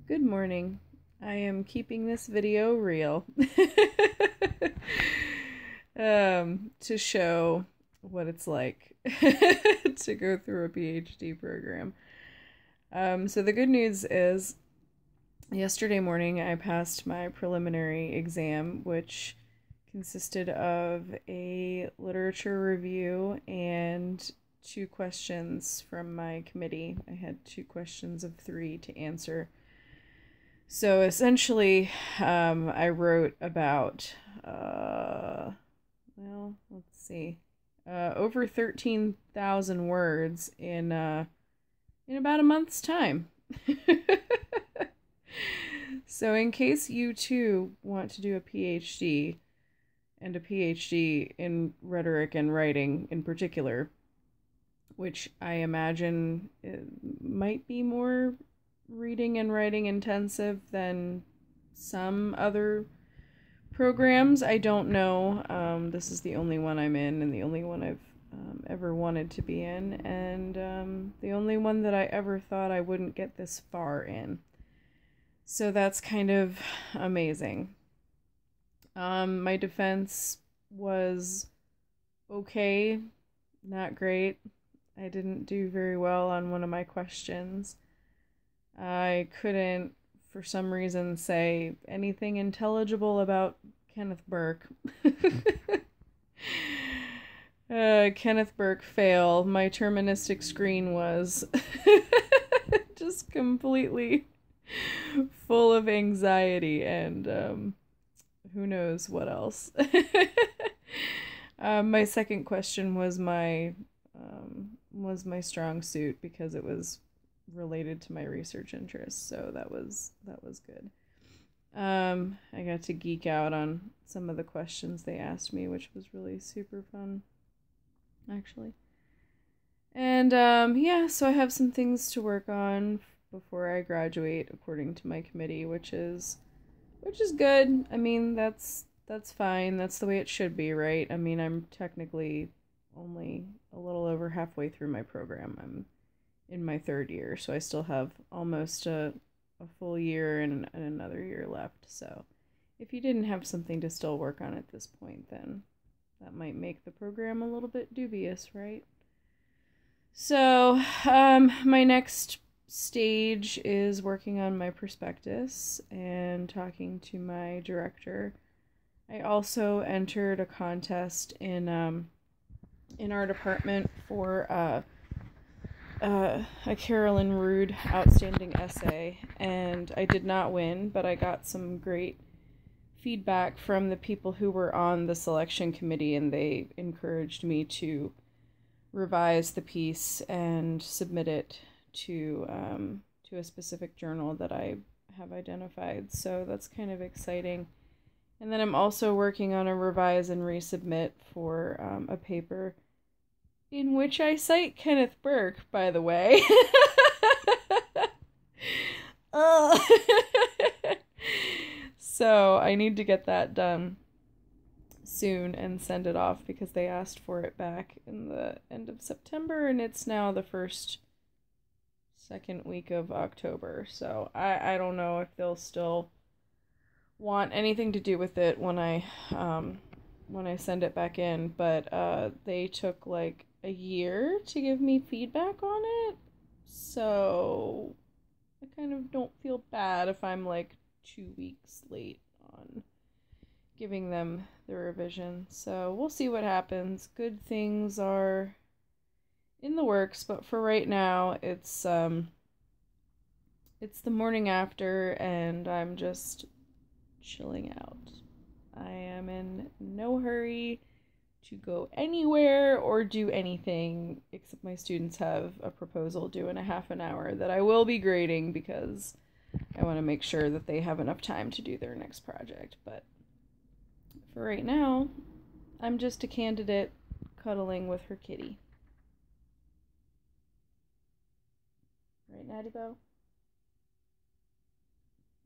Good morning. I am keeping this video real to show what it's like to go through a PhD program. So the good news is yesterday morning I passed my preliminary exam, which consisted of a literature review and 2 questions from my committee. I had 2 questions of 3 to answer. So essentially, I wrote about, let's see, over 13,000 words in about a month's time. So in case you too want to do a PhD, and a PhD in rhetoric and writing in particular, which I imagine it might be more reading and writing intensive than some other programs. I don't know. This is the only one I'm in and the only one I've ever wanted to be in, and the only one that I ever thought I wouldn't get this far in. So that's kind of amazing. My defense was okay, not great. I didn't do very well on one of my questions. I couldn't, for some reason, say anything intelligible about Kenneth Burke. Kenneth Burke fail. My terministic screen was just completely full of anxiety and who knows what else. My second question was my strong suit because it was related to my research interests, so that was good. I got to geek out on some of the questions they asked me, which was really super fun, actually. And yeah, so I have some things to work on before I graduate, according to my committee, which is good. I mean, that's fine. That's the way it should be, right? I mean, I'm technically only a little over halfway through my program. I'm in my 3rd year, so I still have almost a full year and another year left. So if you didn't have something to still work on at this point, then that might make the program a little bit dubious, right? So my next stage is working on my prospectus and talking to my director. I also entered a contest in our department for a Carolyn Rude outstanding essay, and I did not win, but I got some great feedback from the people who were on the selection committee, and they encouraged me to revise the piece and submit it to a specific journal that I have identified. So that's kind of exciting. And then I'm also working on a revise and resubmit for a paper in which I cite Kenneth Burke, by the way. So I need to get that done soon and send it off because they asked for it back in the end of September, and it's now the second week of October. So I don't know if they'll still want anything to do with it when I send it back in, but they took like a year to give me feedback on it, so I kind of don't feel bad if I'm like 2 weeks late on giving them the revision. So we'll see what happens. Good things are in the works, but for right now it's the morning after and I'm just chilling out. I am in no hurry to go anywhere or do anything except my students have a proposal due in a half an hour that I will be grading because I want to make sure that they have enough time to do their next project. But for right now, I'm just a candidate cuddling with her kitty. Right, Natty Bo?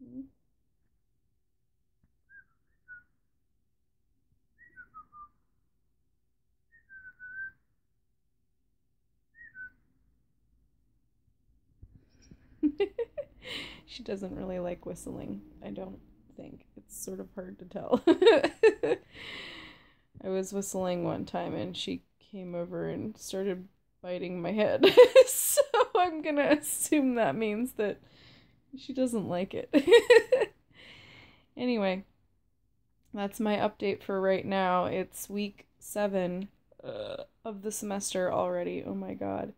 Mm-hmm. She doesn't really like whistling, I don't think. It's sort of hard to tell. I was whistling one time and she came over and started biting my head. So I'm gonna assume that means that she doesn't like it. Anyway, that's my update for right now. It's week 7 of the semester already. Oh my god.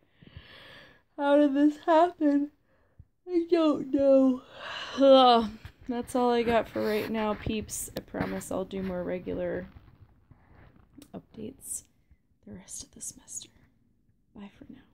How did this happen? I don't know. Ugh. That's all I got for right now, peeps. I promise I'll do more regular updates the rest of the semester. Bye for now.